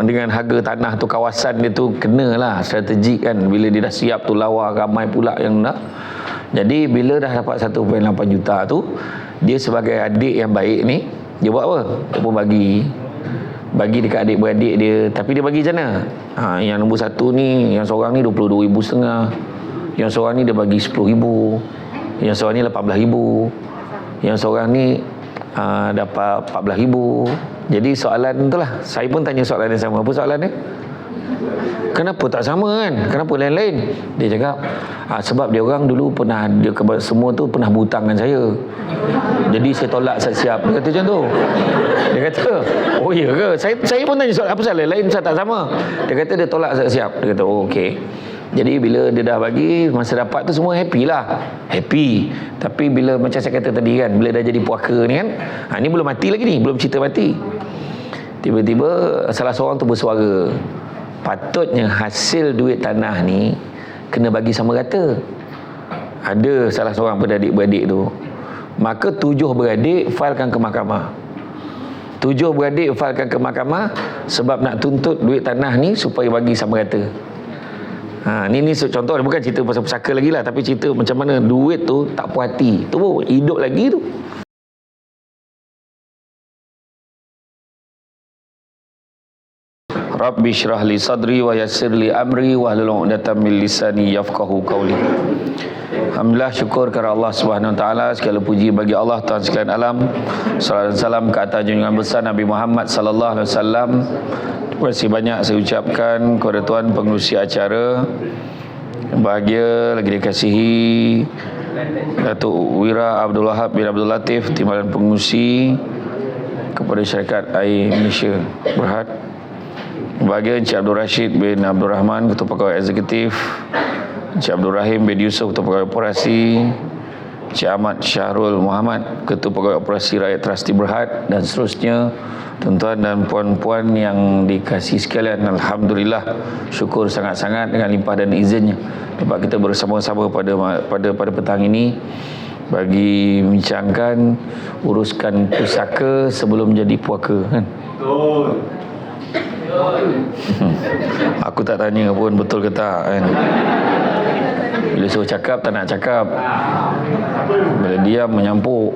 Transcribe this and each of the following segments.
Dengan harga tanah tu, kawasan dia tu kenalah strategik kan. Bila dia dah siap tu lawa ramai pula yang nak. Jadi bila dah dapat 1.8 juta tu, dia sebagai adik yang baik ni, dia buat apa? Dia pun bagi dekat adik-beradik dia. Tapi dia bagi macam mana? Yang nombor 1 ni, yang seorang ni 22,500. Yang seorang ni dia bagi 10,000. Yang seorang ni 18,000. Yang seorang ni dapat 14,000. Jadi soalan tu lah, saya pun tanya soalan yang sama. Apa soalan dia? Kenapa tak sama kan? Kenapa lain-lain? Dia cakap sebab dia orang dulu pernah, dia semua tu pernah berhutang dengan saya. Jadi saya tolak siap-siap. Dia kata macam tu. Dia kata, oh iya ke? Saya pun tanya soalan, apa salah lain saya tak sama? Dia kata dia tolak siap-siap. Dia kata, oh okey. Jadi bila dia dah bagi, masa dapat tu semua happy lah. Happy. Tapi bila macam saya kata tadi kan, bila dah jadi puaka ni kan, ni belum mati lagi ni, belum cerita mati. Tiba-tiba salah seorang tu bersuara, patutnya hasil duit tanah ni kena bagi sama rata. Ada salah seorang pada adik-beradik tu. Maka 7 beradik filekan ke mahkamah. 7 beradik filekan ke mahkamah sebab nak tuntut duit tanah ni supaya bagi sama rata. Ni contoh, bukan cerita pasal pusaka lagi lah, tapi cerita macam mana duit tu tak puas hati. Tu pun hidup lagi tu. Rabbi syrah li sadri wa yassir li amri wahlul 'uqdatam min lisani yafqahu qawli. Alhamdulillah, syukur kepada Allah Subhanahu Wa Taala, segala puji bagi Allah Tuhan sekalian alam. Salawat dan salam ke atas junjungan besar Nabi Muhammad sallallahu alaihi wasallam. Terima kasih banyak saya ucapkan kepada tuan pengerusi acara yang bahagia lagi dikasihi Datuk Wira Abdul Wahab bin Abdul Latif, Timbalan Pengerusi kepada Syarikat Air Malaysia Berhad. Bahagia Encik Abdul Rashid bin Abdul Rahman, Ketua Pegawai Eksekutif, Encik Abdul Rahim bin Yusuf, Ketua Pegawai Operasi, Encik Ahmad Syahrul Muhammad, Ketua Pegawai Operasi Rakyat Trasti Berhad, dan seterusnya. Tuan-tuan dan puan-puan yang dikasihi sekalian, alhamdulillah, syukur sangat-sangat dengan limpah dan izinnya dapat kita bersama-sama pada petang ini bagi membincangkan uruskan pusaka sebelum jadi puaka kan. Aku tak tanya pun betul ke tak kan. Bila suruh cakap tak nak cakap, bila diam menyampuk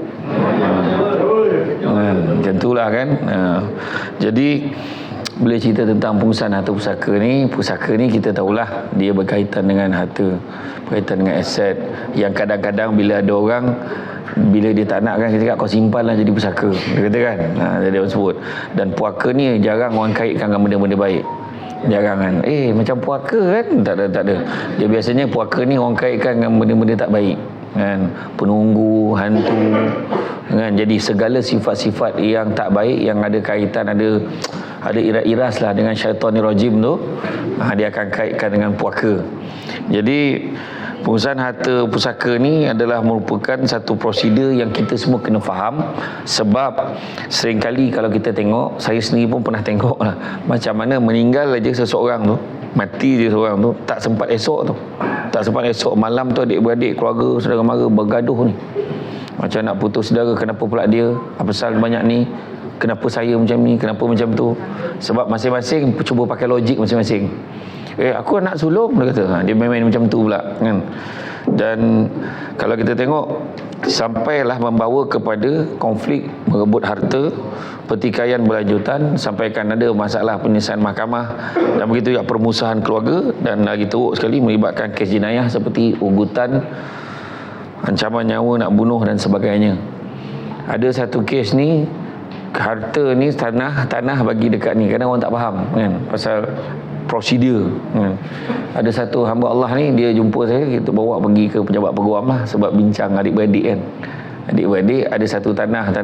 macam itulah kan. Jadi bila cerita tentang pengurusan harta pusaka ni kita tahulah dia berkaitan dengan harta, berkaitan dengan aset yang kadang-kadang bila ada orang, bila dia tak nak kan, kita cakap kau simpanlah jadi pusaka, dia kata kan. Jadi orang sebut. Dan puaka ni jarang orang kaitkan dengan benda-benda baik. Jarang kan. Macam puaka kan, tak ada. Dia biasanya puaka ni orang kaitkan dengan benda-benda tak baik kan, penunggu, hantu kan. Jadi segala sifat-sifat yang tak baik, yang ada kaitan, ada iras-iras lah dengan syaitanir rajim tu, dia akan kaitkan dengan puaka. Jadi pengurusan harta pusaka ni adalah merupakan satu prosedur yang kita semua kena faham. Sebab seringkali kalau kita tengok, saya sendiri pun pernah tengok lah, macam mana meninggal aja seseorang tu, mati je seorang tu, tak sempat esok malam tu adik-beradik, keluarga, saudara mara bergaduh ni. Macam nak putus saudara, kenapa pula dia, apa pasal banyak ni, kenapa saya macam ni, kenapa macam tu. Sebab masing-masing cuba pakai logik masing-masing. Aku anak sulung, dia kata. Dia main-main macam tu pula kan. Dan kalau kita tengok, sampailah membawa kepada konflik merebut harta, pertikaian berlanjutan, sampaikan ada masalah penyelesaian mahkamah, dan begitu juga permusuhan keluarga, dan lagi teruk sekali melibatkan kes jenayah seperti ugutan, ancaman nyawa, nak bunuh dan sebagainya. Ada satu kes ni, harta ni tanah bagi dekat ni, kadang orang tak faham kan pasal prosedur kan. Ada satu hamba Allah ni, dia jumpa saya, kita bawa pergi ke pejabat peguam lah, sebab bincang adik-beradik kan. Adik-beradik ada satu tanah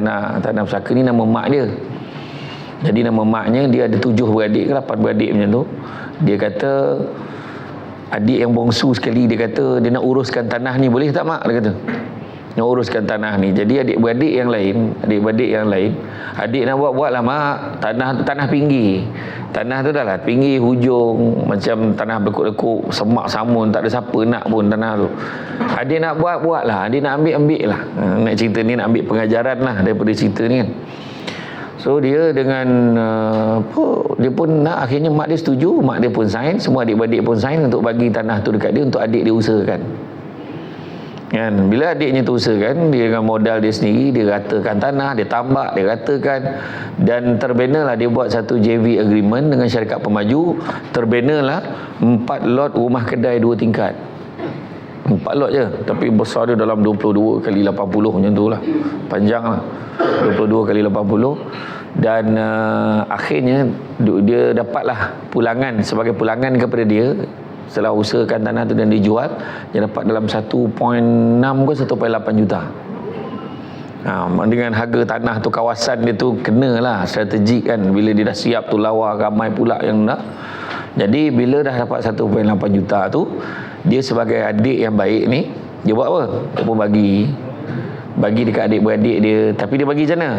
pusaka ni, nama mak dia. Jadi nama maknya, dia ada 7 beradik ke 8 beradik macam tu. Dia kata adik yang bongsu sekali, dia kata dia nak uruskan tanah ni, boleh tak mak, dia kata nak uruskan tanah ni. Jadi adik-beradik yang lain, adik nak buat lah mak, tanah pinggir. Tanah tu dah lah pinggir hujung, macam tanah berlekuk-lekuk, semak samun, tak ada siapa nak pun tanah tu. Adik nak buat lah, adik nak ambil lah. Nak cerita ni nak ambil pengajaran lah daripada cerita ni kan. So dia dengan dia pun nak, akhirnya mak dia setuju, mak dia pun sign, semua adik-beradik pun sign untuk bagi tanah tu dekat dia untuk adik dia usahakan. Kan, bila adiknya tu usahakan, dia dengan modal dia sendiri, dia ratakan tanah, dia tambak, dia ratakan, dan terbina lah dia buat satu JV agreement dengan syarikat pemaju. Terbina lah 4 lot rumah kedai 2 tingkat. 4 lot je, tapi besar dia dalam 22 kali 80 macam tu lah, panjang lah 22 kali 80. Dan akhirnya dia dapatlah pulangan, sebagai pulangan kepada dia setelah usahakan tanah tu dan dijual, dia dapat dalam 1.6 ke 1.8 juta. Dengan harga tanah tu, kawasan dia tu kenalah strategik kan, bila dia dah siap tu lawa ramai pula yang nak. Jadi bila dah dapat 1.8 juta tu, dia sebagai adik yang baik ni, dia buat apa? Dia pun bagi dekat adik-beradik dia. Tapi dia bagi macam mana?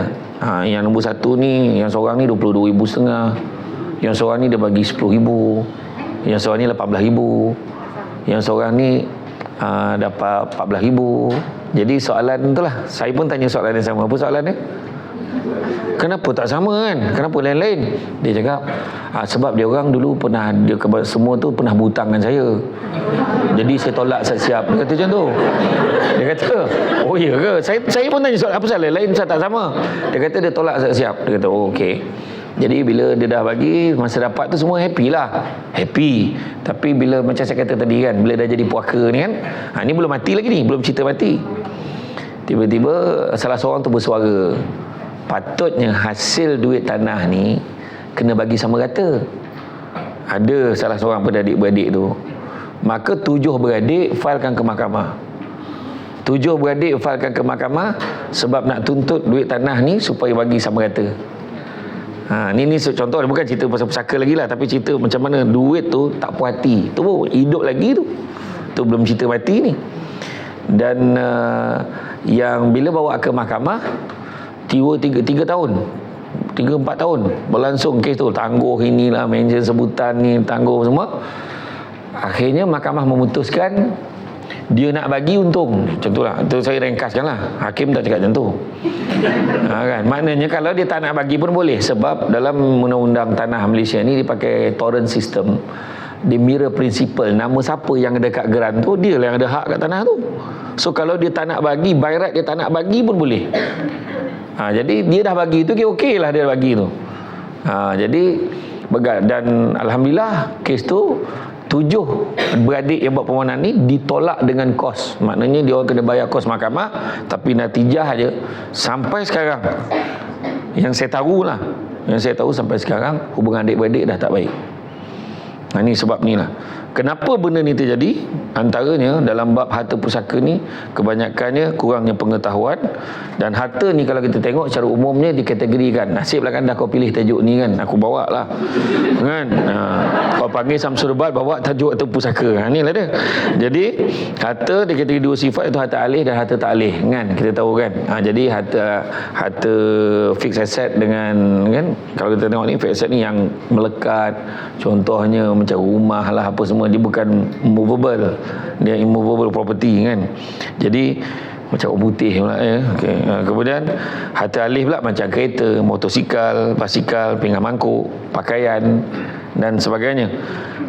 Yang nombor 1 ni, yang seorang ni 22,500, yang seorang ni dia bagi 10,000, yang seorang ni 18,000, yang seorang ni dapat 14,000. Jadi soalan tu lah, saya pun tanya soalan yang sama. Apa soalan dia? Kenapa tak sama kan? Kenapa lain-lain? Dia cakap sebab dia orang dulu pernah, dia semua tu pernah berhutang dengan saya, jadi saya tolak siap-siap. Dia kata macam tu. Dia kata, oh iya ke? Saya pun tanya soalan, apa salah lain saya tak sama? Dia kata dia tolak siap-siap. Dia kata oh okey. Jadi bila dia dah bagi, masa dapat tu semua happy lah. Happy. Tapi bila macam saya kata tadi kan, bila dah jadi puaka ni kan, ni belum mati lagi ni, belum cerita mati. Tiba-tiba salah seorang tu bersuara, patutnya hasil duit tanah ni kena bagi sama rata. Ada salah seorang pada adik-beradik tu. Maka 7 beradik filekan ke mahkamah. 7 beradik filekan ke mahkamah sebab nak tuntut duit tanah ni supaya bagi sama rata. Ni contoh, bukan cerita pasal pusaka lagi lah, tapi cerita macam mana duit tu tak puas hati. Tu pun hidup lagi tu. Tu belum cerita mati ni. Dan yang bila bawa ke mahkamah, 3 tahun 3-4 tahun berlangsung kes tu, tangguh inilah, mention sebutan ni, tangguh semua. Akhirnya mahkamah memutuskan dia nak bagi untung. Macam tu lah. Itu saya ringkaskan lah. Hakim tak cakap macam tu. Kan? Maknanya kalau dia tak nak bagi pun boleh. Sebab dalam undang-undang tanah Malaysia ni dia pakai torrent system. Dia mirror principle. Nama siapa yang ada kat geran tu, dia lah yang ada hak kat tanah tu. So kalau dia tak nak bagi, by right dia tak nak bagi pun boleh. Jadi dia dah bagi tu, okey lah dia bagi tu. Jadi dan alhamdulillah kes tu 7 beradik yang buat permohonan ni ditolak dengan kos. Maknanya dia orang kena bayar kos mahkamah, tapi natijah aja sampai sekarang yang saya tahu sampai sekarang hubungan adik-beradik dah tak baik. Ini sebab ni lah. Kenapa benda ni terjadi? Antaranya dalam bab harta pusaka ni, kebanyakannya kurangnya pengetahuan. Dan harta ni kalau kita tengok secara umumnya dikategorikan. Nasiblah kan dah kau pilih tajuk ni kan, aku bawa lah kan. Kau panggil Samsul Bal, bawa tajuk harta pusaka. Ni lah dia. Jadi harta dikategori 2 sifat, itu harta alih dan harta tak alih kan, kita tahu kan. Jadi harta fixed asset dengan kan, kalau kita tengok ni fixed asset ni yang melekat, contohnya macam rumah lah apa semua, dia bukan movable, dia immovable property kan. Jadi macam orang putih pula ya. Okay. Kemudian harta alih pula macam kereta, motosikal, basikal, pinggan mangkuk, pakaian dan sebagainya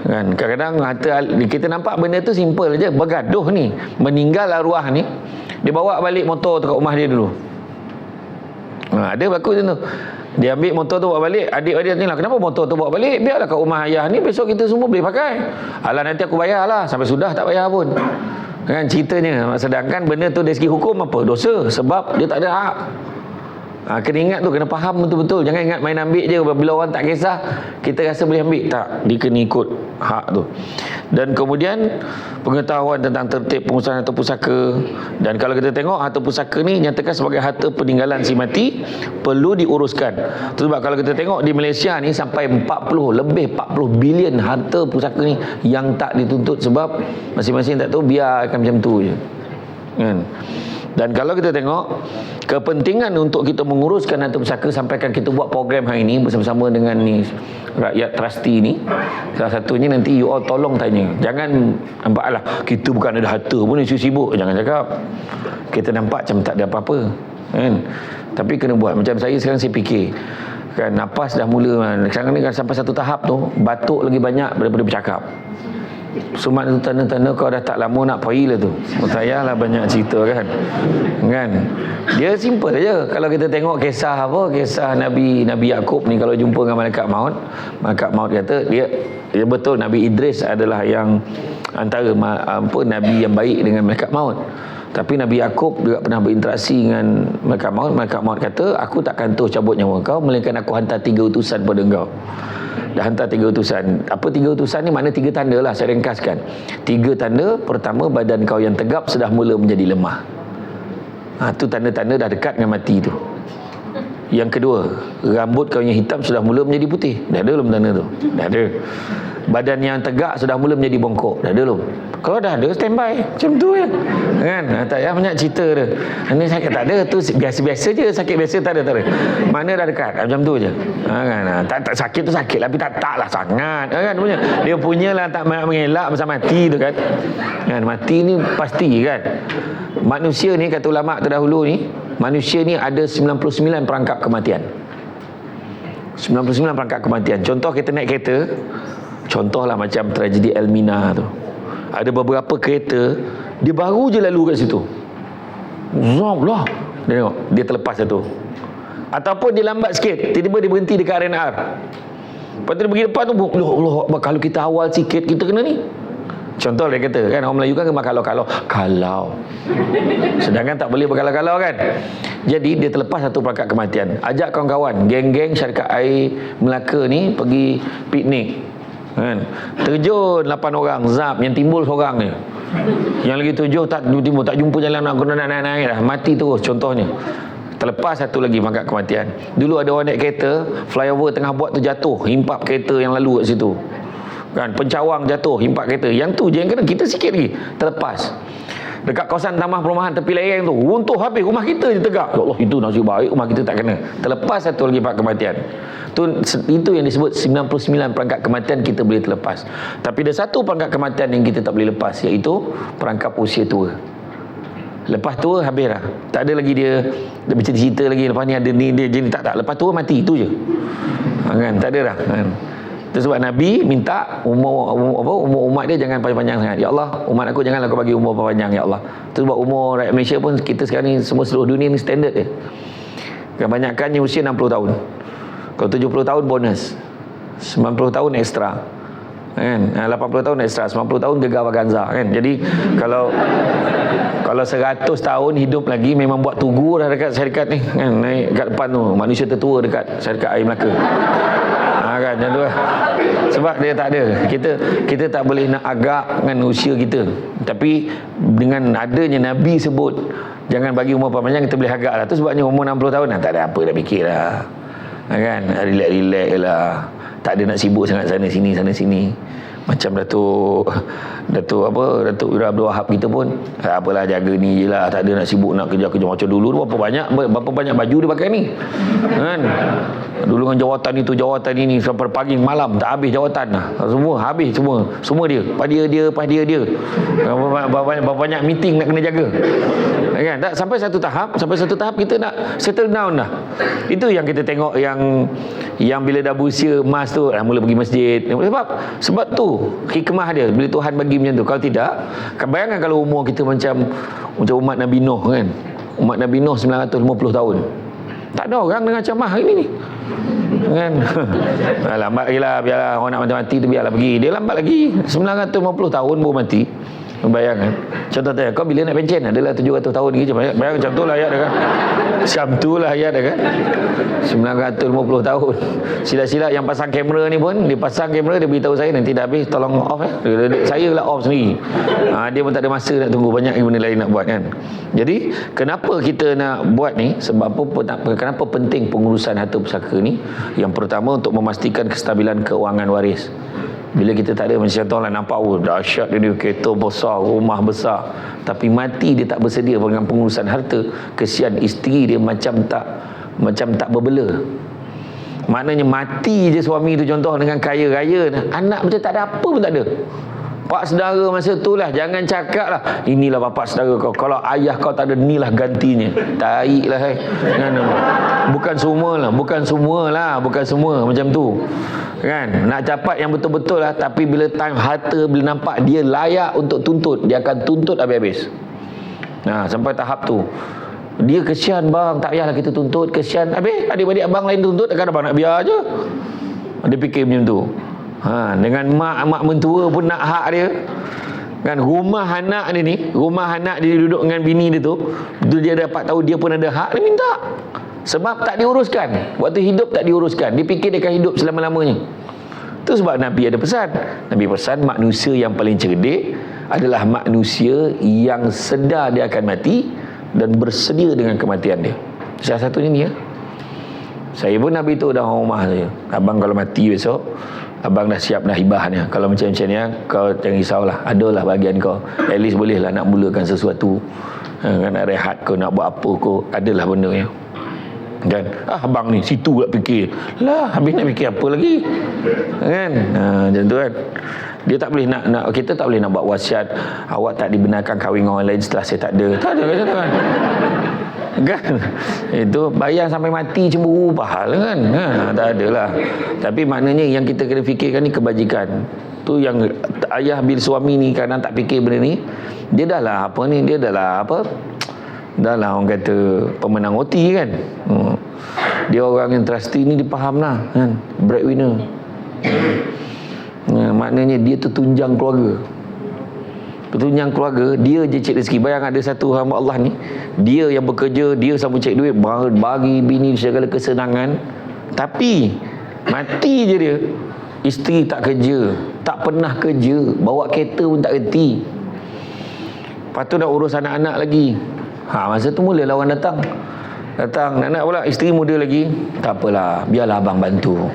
kan. Kadang-kadang harta kita nampak benda tu simple je, bergaduh ni, meninggal arwah ni, dia bawa balik motor tu kat rumah dia dulu. Ada berlaku macam tu. Dia ambil motor tu bawa balik, adik-adik ni lah, kenapa motor tu bawa balik? Biarlah kat rumah ayah ni, besok kita semua boleh pakai. Alah nanti aku bayar lah. Sampai sudah tak bayar pun kan ceritanya. Sedangkan benda tu dari segi hukum apa? Dosa. Sebab dia tak ada hak. Kena ingat tu, kena faham betul-betul. Jangan ingat main ambil je. Bila orang tak kisah, kita rasa boleh ambil. Tak, dia kena ikut hak tu. Dan kemudian pengetahuan tentang tertib pengurusan harta pusaka. Dan kalau kita tengok harta pusaka ni nyatakan sebagai harta peninggalan si mati, perlu diuruskan. Sebab kalau kita tengok di Malaysia ni sampai 40 bilion harta pusaka ni yang tak dituntut, sebab masing-masing tak tahu, biarkan macam tu je kan. Dan kalau kita tengok kepentingan untuk kita menguruskan harta pusaka, sampaikan kita buat program hari ini bersama-sama dengan ni rakyat trustee ni. Salah satunya nanti you all tolong tanya. Jangan nampak lah kita bukan ada harta pun isu sibuk. Jangan cakap. Kita nampak macam tak ada apa-apa. kan. Tapi kena buat. Macam saya sekarang saya fikir kan, nafas dah mula sekarang ni kan, sampai satu tahap tu batuk lagi banyak daripada bercakap. Sumat tu tanda-tanda kau dah tak lama nak pergi lah tu. Saya lah banyak cerita kan. Dia simple aja. Kalau kita tengok kisah Nabi Yaakob ni, kalau jumpa dengan malaikat maut kata dia betul Nabi Idris adalah yang antara nabi yang baik dengan malaikat maut. Tapi Nabi Yaakob juga pernah berinteraksi dengan malaikat maut. Malaikat maut kata, aku takkan terus cabut nyawa kau melainkan aku hantar 3 utusan pada engkau. Dah hantar 3 utusan. Apa 3 utusan ni? Makna 3 tanda lah, saya ringkaskan. 3 tanda. Pertama, badan kau yang tegap sudah mula menjadi lemah. Tu tanda-tanda dah dekat dengan mati tu. Yang kedua, rambut kau yang hitam sudah mula menjadi putih. Dah ada belum tanda tu? Dah ada. Badan yang tegak sudah mula menjadi bongkok. Dah ada belum? Kalau dah ada, standby. Macam tu je. Kan? Tak payah banyak cerita dia. Ini sakit tak ada. Tu biasa-biasa je. Sakit biasa tak ada. Mana dah dekat. Macam tu je. Kan? Tak sakit tu sakit. Tapi tak lah sangat. Kan? Dia punya lah tak mengelak masa mati tu kan. Mati ni pasti kan. Manusia ni, kata ulama' terdahulu ni, manusia ni ada 99 perangkap kematian. 99 perangkap kematian. Contoh kita naik kereta. Contohlah macam tragedi Elmina tu. Ada beberapa kereta dia baru je lalu kat situ. Zom lah. Dia tengok, dia terlepas satu. Ataupun dia lambat sikit, tiba-tiba dia berhenti dekat RNR. Lepas tu dia pergi depan tu, Allah, kalau kita awal sikit kita kena ni. Contoh dia kata kan, orang Melayu kan kalau sedangkan tak boleh berkalau-kalau kan. Jadi dia terlepas satu perangkap kematian. Ajak kawan-kawan, geng-geng syarikat air Melaka ni pergi piknik kan. Terjun 8 orang, zap, yang timbul seorang ni. Yang lagi 7 tak timbul, tak jumpa jalan nak naik dah, mati terus contohnya. Terlepas satu lagi perangkap kematian. Dulu ada orang naik kereta, flyover tengah buat tu jatuh, himpap kereta yang lalu kat situ. Kan, pencawang jatuh, himpak kereta. Yang tu je yang kena, kita sikit lagi terlepas. Dekat kawasan taman perumahan tepi lereng tu, runtuh habis, rumah kita je tegak. Ya Allah, itu nasib baik rumah kita tak kena. Terlepas satu lagi perangkap kematian. Itu yang disebut 99 perangkap kematian kita boleh terlepas. Tapi ada satu perangkap kematian yang kita tak boleh lepas, iaitu perangkap usia tua. Lepas tua habis dah. Tak ada lagi dia bercerita lagi lepas ni ada ni dia jadi tak. Lepas tua mati, itu je. Kan, tak ada dah kan. Itu sebab Nabi minta umur umat dia jangan panjang-panjang sangat. Ya Allah, umat aku janganlah kau bagi umur panjang ya Allah. Itu sebab umur rakyat Malaysia pun kita sekarang ni semua seluruh dunia ni standard dia. Kebanyakannya usia 60 tahun. Kalau 70 tahun bonus. 90 tahun ekstra. Kan? 80 tahun ekstra, 90 tahun gegar vaganza kan. Jadi kalau 100 tahun hidup lagi memang buat tugu dah dekat syarikat ni kan, naik kat depan tu manusia tertua dekat syarikat air Melaka. Kan macam tu lah. Sebab dia tak ada. Kita tak boleh nak agak dengan usia kita. Tapi dengan adanya Nabi sebut jangan bagi umur panjang, kita boleh agak lah. Tu sebabnya umur 60 tahun tak ada apa dah fikir lah. Kan? Relax lah. Tak ada nak sibuk sangat sana sini. Macam Datuk Ira Abdul Wahab kita pun apalah, jaga ni je lah, tak ada nak sibuk nak kerja macam dulu. Berapa banyak baju dia pakai ni kan. Dulu dengan jawatan ini sampai pagi malam tak habis jawatan lah. Semua habis, semua dia berapa banyak meeting nak kena jaga kan. Tak, sampai satu tahap kita nak settle down dah. Itu yang kita tengok yang bila dah berusia emas tu mula pergi masjid. Sebab tu hikmah dia bila Tuhan bagi macam tu. Kalau tidak, bayangkan kalau umur kita macam umat Nabi Nuh kan. Umat Nabi Nuh 950 tahun. Tak ada orang dengan camah hari ni kan. Lambat lagi lah, biarlah orang nak mati tu biarlah pergi. Dia lambat lagi 950 tahun baru mati. Bayangkan. Contoh tanya, kau bila nak pencen adalah 700 tahun lagi. Bayangkan macam tu lah ayat dia kan. Macam tu lah ayat dia kan. 950 tahun. Sila-sila yang pasang kamera ni pun, dia pasang kamera, dia beritahu saya nanti dah habis tolong off saya lah off sendiri. Dia pun tak ada masa nak tunggu, banyak benda lain nak buat kan. Jadi kenapa kita nak buat ni? Sebab apa? Kenapa penting pengurusan harta pusaka ni? Yang pertama untuk memastikan kestabilan keuangan waris. Bila kita tak ada, macam contohlah nampak dahsyat dia, kereta besar, rumah besar, tapi mati dia tak bersedia dengan pengurusan harta, kesian isteri dia macam tak berbela. Maknanya mati je suami tu contoh dengan kaya raya, anak macam tak ada apa pun tak ada. Pak saudara masa tu lah, jangan cakap lah inilah bapa saudara kau, kalau ayah kau tak ada, inilah gantinya. Taik lah bukan semua macam tu kan. Nak capat yang betul-betul lah, tapi bila time harta, bila nampak dia layak untuk tuntut, dia akan tuntut habis-habis. Sampai tahap tu dia kesian bang, tak payahlah kita tuntut, kesian. Habis adik-adik abang lain tuntut, takkan abang nak biar je. Dia fikir macam tu. Dengan mak mentua pun nak hak dia kan. Rumah anak dia duduk dengan bini dia tu, betul dia dapat tahu dia pun ada hak, dia minta. Sebab tak diuruskan, waktu hidup tak diuruskan. Dia fikir dia akan hidup selama-lamanya. Itu sebab Nabi ada pesan. Nabi pesan manusia yang paling cerdik adalah manusia yang sedar dia akan mati dan bersedia dengan kematian dia. Salah satunya ni ya. Saya pun Nabi tu dah rumah saya. Abang kalau mati besok, abang dah siap dah hibahnya. Kalau macam-macam ni, kau jangan risaulah, adalah bahagian kau. At least bolehlah nak mulakan sesuatu. Nak rehat kau, nak buat apa kau, adalah benda ya. Kan? Abang ni situ pula fikir. Lah, habis nak fikir apa lagi? Kan? Macam tu kan. Dia tak boleh nak kita tak boleh nak buat wasiat, awak tak dibenarkan kahwin dengan orang lain setelah saya tak ada. Tak ada macam tu kan. Kan? Itu bayang sampai mati cemburu pahala kan. Tak adalah. Tapi maknanya yang kita kena fikirkan ni kebajikan. Tu yang ayah bil suami ni kadang tak fikir benda ni. Dia dah lah dah lah orang kata pemenang OT kan. Dia orang yang trusty ni, dia faham lah kan, breadwinner. Maknanya dia tu tunjang keluarga. Tunjang keluarga, dia je cek rezeki. Bayang ada satu hamba Allah ni, dia yang bekerja, dia sama cek duit, bagi bini segala kesenangan, tapi mati je dia. Isteri tak kerja, tak pernah kerja, bawa kereta pun tak reti. Lepas tu nak urus anak-anak lagi. Masa tu mulalah orang datang, nak pula isteri muda lagi. Tak apalah, biarlah abang bantu.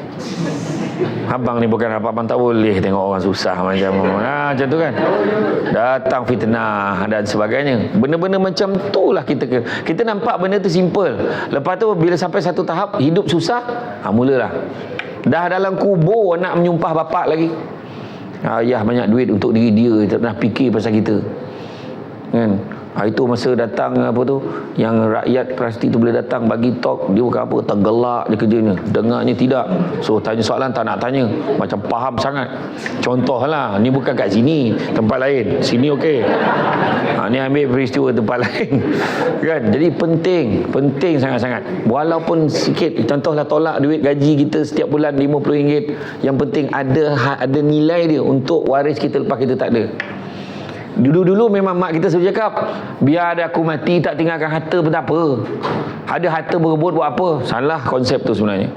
Abang ni bukan apa, abang tak boleh tengok orang susah macam tu kan. Datang fitnah dan sebagainya. Benda-benda macam tu lah kita nampak benda tu simple. Lepas tu bila sampai satu tahap hidup susah, mulalah. Dah dalam kubur nak menyumpah bapak lagi. Ayah banyak duit untuk diri dia, tak pernah fikir pasal kita. Kan? Itu masa datang apa tu, yang rakyat trustee tu boleh datang bagi talk, dia bukan apa, tergelak je kerjanya, dengarnya tidak. So tanya soalan tak nak tanya, macam faham sangat. Contohlah, ni bukan kat sini, tempat lain, sini okey. Ni ambil peristiwa tempat lain. Kan? Jadi penting sangat-sangat. Walaupun sikit, contohlah tolak duit gaji kita setiap bulan RM50, yang penting ada nilai dia untuk waris kita lepas kita tak ada. Dulu memang mak kita selalu cakap, biar ada aku mati tak tinggalkan harta pun tak apa. Ada harta berebut buat apa? Salah konsep tu sebenarnya.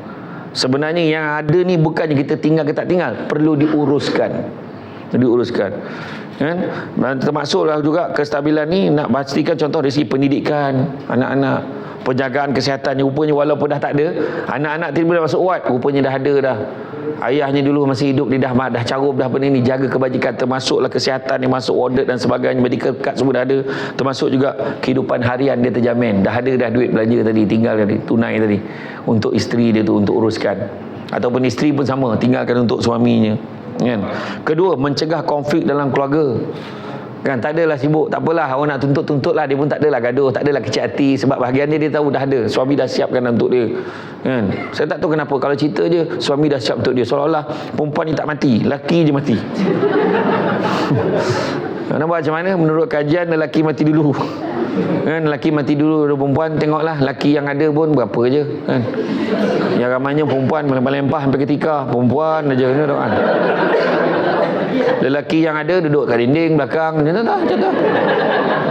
Sebenarnya yang ada ni bukannya kita tinggal ke tak tinggal, perlu diuruskan. Kan? Dan termasuklah juga kestabilan ni, nak pastikan contoh dari segi pendidikan anak-anak, penjagaan kesihatan. Rupanya walaupun dah tak ada, anak-anak tiba-tiba masuk wad, rupanya dah ada dah. Ayahnya dulu masih hidup, dia dah carup dah benda ni, jaga kebajikan, termasuklah kesihatan yang masuk audit dan sebagainya, medical card semua dah ada, termasuk juga kehidupan harian dia terjamin, dah ada dah duit belanja tadi, tinggal tadi, tunai tadi untuk isteri dia tu untuk uruskan, ataupun isteri pun sama, tinggalkan untuk suaminya kan. Kedua, mencegah konflik dalam keluarga kan. Tak adalah sibuk, tak apalah, orang nak tuntut lah, dia pun tak adalah gaduh, tak adalah kecil hati, sebab bahagian dia tahu dah ada, suami dah siapkan untuk dia kan. Saya tak tahu kenapa kalau cerita je suami dah siap untuk dia, seolah-olah perempuan ni tak mati, lelaki je mati. Nampak macam mana? Menurut kajian, lelaki mati dulu kan, lelaki mati dulu, perempuan tengoklah lelaki yang ada pun berapa je kan. Yang ramainya perempuan melempah-lempah sampai ketika perempuan aja ni kan. Lelaki yang ada duduk kat dinding belakang macam tu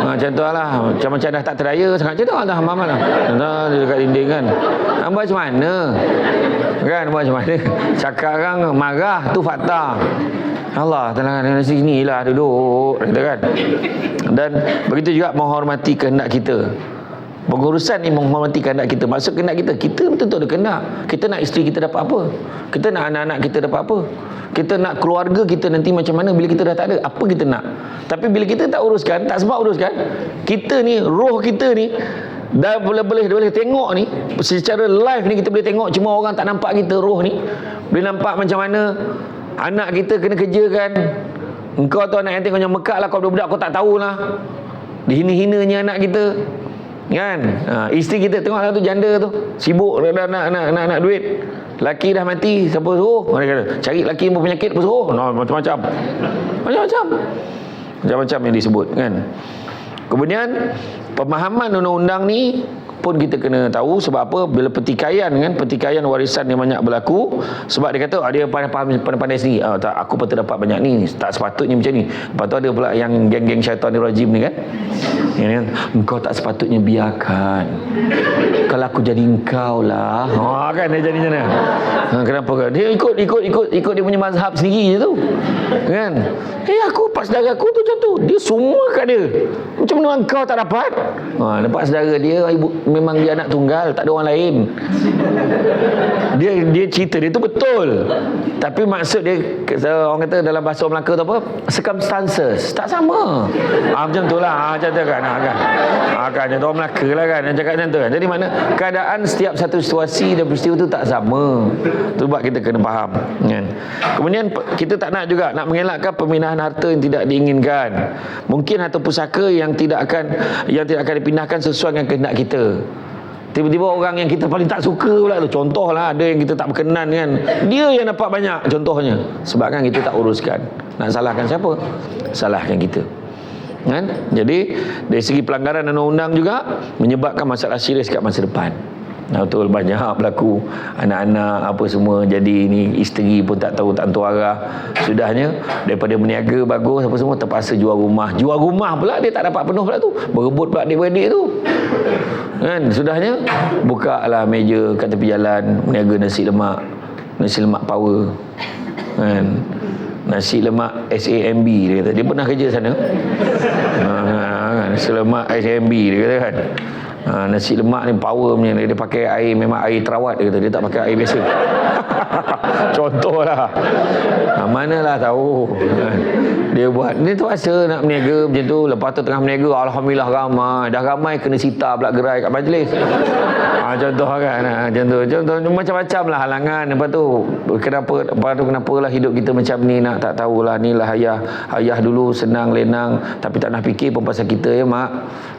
macam tu lah, macam dah tak terdaya sangat macam tu lah, mama lah dia dekat dinding kan. Nampak macam mana kan, nampak macam mana cakap orang marah tu fakta. Allah tenang di sini lah duduk kata kan. Dan begitu juga menghormati kehendak kita. Pengurusan ni menghormati kehendak kita. Maksud kehendak kita betul-betul ada kehendak. Kita nak isteri kita dapat apa, kita nak anak-anak kita dapat apa, kita nak keluarga kita nanti macam mana bila kita dah tak ada, apa kita nak. Tapi bila kita tak uruskan, tak sempat uruskan, kita ni, roh kita ni dah boleh tengok ni secara live ni, kita boleh tengok, cuma orang tak nampak kita roh ni. Boleh nampak macam mana anak kita kena kerja kan, Engkau tu anak yatim kau yang mekak lah, kau budak kau tak tahulah. Dihina-hinanya anak kita. Kan? Isteri kita tengoklah tu janda tu, sibuk dah nak duit. Laki dah mati, siapa suruh? Mereka kata, cari laki yang berpenyakit apa suruh? Macam-macam. Macam-macam yang disebut kan. Kemudian pemahaman undang-undang ni pun kita kena tahu. Sebab apa? Bila pertikaian warisan yang banyak berlaku, sebab dia kata dia pandai sendiri. Tak, aku patut dapat banyak ni, tak sepatutnya macam ni. Lepas tu ada pula yang geng-geng syaitanir rajim ni kan, engkau tak sepatutnya biarkan, kalau aku jadi engkau lah. Kan dia jadi macam mana? Kenapa kan? Dia ikut dia punya mazhab sendiri je tu. Kan? Aku pas saudara aku tu macam tu. Dia semua kat dia. Macam mana engkau tak dapat? Nampak saudara dia memang dia anak tunggal, tak ada orang lain. Dia cerita dia tu betul. Tapi maksud dia, orang kata dalam bahasa Melaka tu apa? Circumstances. Tak sama. Macam tu lah. Macam tu kan. Kan macam tu orang Melaka lah kan. Yang cakap macam tu kan. Jadi mana keadaan setiap satu situasi dan peristiwa tu tak sama. Tu buat kita kena faham kan. Kemudian kita tak nak juga nak mengelakkan pemindahan harta yang tidak diinginkan. Mungkin harta pusaka yang tidak akan dipindahkan sesuai dengan kehendak kita. Tiba-tiba orang yang kita paling tak suka pula tu, contohlah ada yang kita tak berkenan kan, dia yang dapat banyak contohnya, sebab kan kita tak uruskan. Nak salahkan siapa? Salahkan kita kan. Jadi dari segi pelanggaran undang-undang juga menyebabkan masalah serius kat masa depan. Betul, banyak berlaku anak-anak apa semua jadi ni, isteri pun tak tahu, tak tentu arah. Sudahnya daripada berniaga bagus apa semua, terpaksa jual rumah pula, dia tak dapat penuh pula tu, berebut pula adik-beradik tu kan. Sudahnya buka lah meja kat tepi jalan, berniaga nasi lemak power kan, nasi lemak SAMB dia kata. Dia pernah kerja sana. Nasi lemak SAMB dia kata kan. Nasi lemak ni power punya, dia pakai air, memang air terawat dia kata, dia tak pakai air biasa. Contohlah. Manalah tahu dia buat, dia terpaksa nak berniaga macam tu. Lepas tu tengah berniaga, alhamdulillah dah ramai kena sita pula gerai kat majlis. Contoh kan, contoh macam-macam lah halangan. Lepas tu kenapalah hidup kita macam ni, nak tak tahulah. Ni lah ayah dulu senang lenang, tapi tak nak fikir pun pasal kita ya mak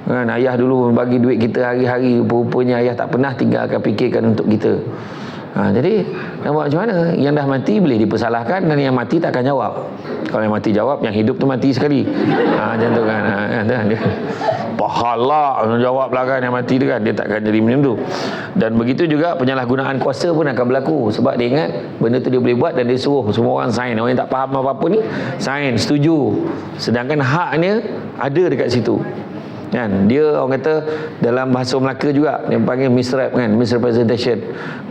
kan. Ayah dulu bagi duit kita hari-hari, rupanya ayah tak pernah tinggalkan fikirkan untuk kita. Jadi nak buat macam mana? Yang dah mati boleh dipersalahkan, dan yang mati tak akan jawab. Kalau yang mati jawab, yang hidup tu mati sekali. Macam tu kan. Dia pahala jawab lah kan, yang mati tu kan, dia tak akan jadi macam tu. Dan begitu juga penyalahgunaan kuasa pun akan berlaku, sebab dia ingat benda tu dia boleh buat dan dia suruh semua orang sign. Orang yang tak faham apa-apa ni sign, setuju, sedangkan haknya ada dekat situ kan. Dia orang kata dalam bahasa Melaka juga dia panggil misrep kan, misrepresentation.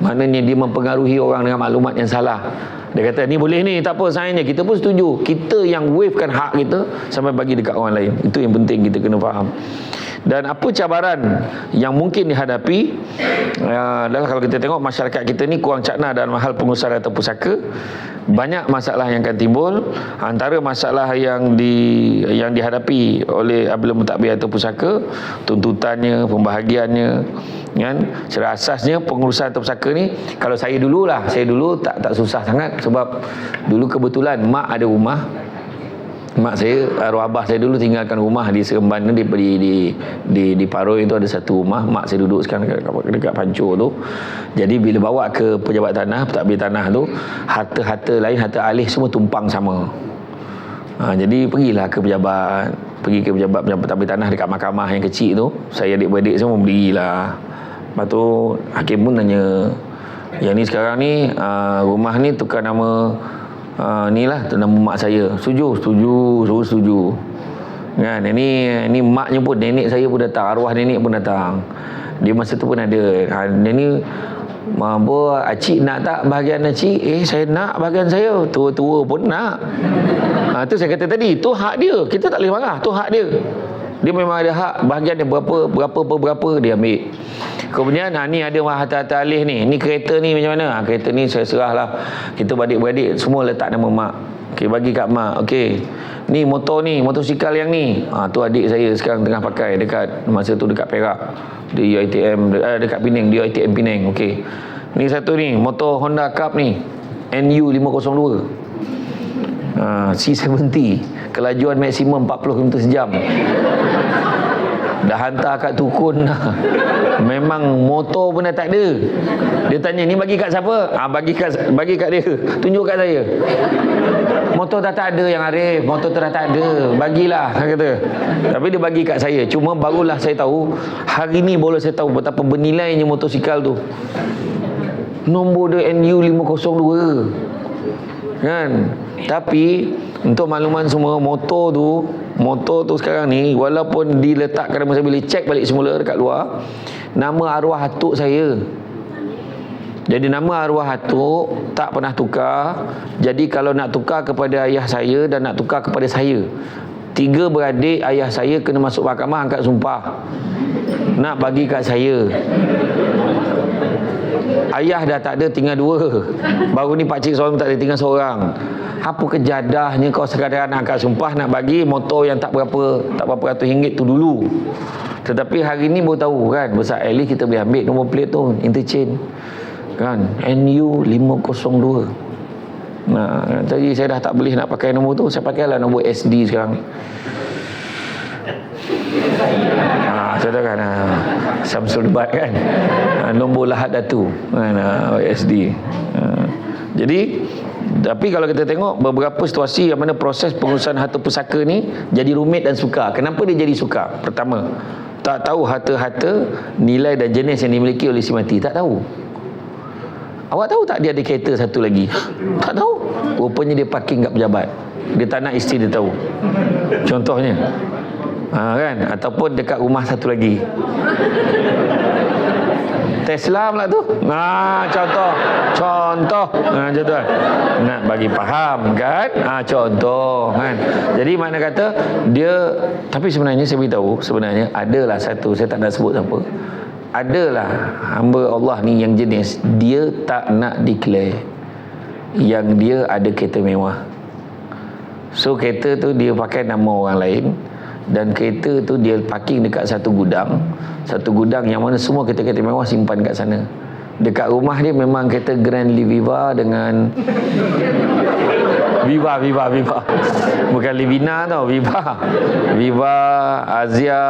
Maknanya dia mempengaruhi orang dengan maklumat yang salah. Dia kata ni boleh ni, tak apa sign je, kita pun setuju, kita yang wavekan hak kita sampai bagi dekat orang lain. Itu yang penting kita kena faham. Dan apa cabaran yang mungkin dihadapi adalah kalau kita tengok masyarakat kita ni kurang cakna dalam hal pengurusan harta pusaka. Banyak masalah yang akan timbul. Antara masalah yang dihadapi oleh apabila mentadbir harta pusaka, tuntutannya, pembahagiannya kan. Secara asasnya pengurusan harta pusaka ni, kalau saya dulu tak susah sangat, sebab dulu kebetulan mak ada rumah. Mak saya, arwah abah saya dulu tinggalkan rumah di Seremban di Paroi itu ada satu rumah. Mak saya duduk sekarang dekat Pancur tu. Jadi bila bawa ke pejabat tanah, pentadbir tanah tu, harta-harta lain, harta alih semua tumpang sama. Jadi pergi ke pejabat pentadbir tanah dekat mahkamah yang kecil tu. Saya adik-beradik semua berdirilah. Lepas tu hakim pun tanya, yang ni sekarang ni rumah ni tukar nama ni lah nama mak saya. Setuju kan. Ini maknya pun, nenek saya pun datang, arwah nenek pun datang. Dia masa tu pun ada. Dia ni acik nak tak bahagian acik? Saya nak bahagian saya. Tua-tua pun nak. Tu saya kata tadi, tu hak dia, kita tak boleh marah, tu hak dia. Dia memang ada hak, bahagian dia berapa dia ambil. Kemudian ni ada harta-harta alih ni. Ni kereta ni macam mana? Kereta ni saya serahlah. Kita beradik-beradik semua letak nama mak. Okey, bagi kat mak. Okey. Ni motosikal yang ni. Tu adik saya sekarang tengah pakai dekat masa tu dekat Perak. Di UiTM dekat Penang, di UiTM Penang. Okey. Ni satu ni, motor Honda Cup ni. NU 502. C70, kelajuan maksimum 40 km sejam. Dah hantar kat Tukun dah. Memang motor pun dah tak ada. Dia tanya, ni bagi kat siapa? Bagi kat dia. Tunjuk kat saya. Motor dah tak ada yang Arif. Motor tu dah tak ada. Bagilah, saya kata. Tapi dia bagi kat saya. Cuma barulah saya tahu, hari ni baru saya tahu betapa bernilainya motosikal tu. Nombor dia NU502. Kan? Tapi untuk makluman semua, motor tu sekarang ni, walaupun diletakkan, saya boleh cek balik semula dekat luar, nama arwah atuk saya. Jadi nama arwah atuk tak pernah tukar. Jadi kalau nak tukar kepada ayah saya dan nak tukar kepada saya, 3 beradik ayah saya kena masuk mahkamah angkat sumpah nak bagi kat saya. Ayah dah tak ada, tinggal 2. Baru ni pakcik seorang tak ada, tinggal seorang. Apa kejadahnya kau sekadar nak angkat sumpah nak bagi motor yang tak berapa ratus ringgit tu dulu. Tetapi hari ni baru tahu kan, besar at least kita boleh ambil nombor plate tu, interchange kan, NU502. Nah, tadi saya dah tak boleh nak pakai nombor tu, saya pakailah nombor SD sekarang. Contoh kan, Samsul Debat kan, nombor Lahad Datu kan, SD. Jadi tapi kalau kita tengok beberapa situasi yang mana proses pengurusan harta pusaka ni jadi rumit dan sukar. Kenapa dia jadi sukar? Pertama, tak tahu harta-harta, nilai dan jenis yang dimiliki oleh si mati. Tak tahu. Awak tahu tak dia ada kereta satu lagi? Tak tahu. Rupanya dia parking kat pejabat. Dia tak nak isteri dia tahu. Contohnya. Kan? Ataupun dekat rumah satu lagi. Tesla pula tu. Contoh. Macam tu kan. Nak bagi faham kan? Contoh kan. Jadi makna kata dia, tapi sebenarnya saya beritahu, sebenarnya adalah satu, saya tak nak sebut siapa. Adalah hamba Allah ni yang jenis dia tak nak declare yang dia ada kereta mewah. So kereta tu dia pakai nama orang lain, dan kereta tu dia parking dekat satu gudang yang mana semua kereta-kereta mewah simpan kat sana. Dekat rumah dia memang kereta Grand Livina dengan Viva bukan Livina tau, Viva, Azia,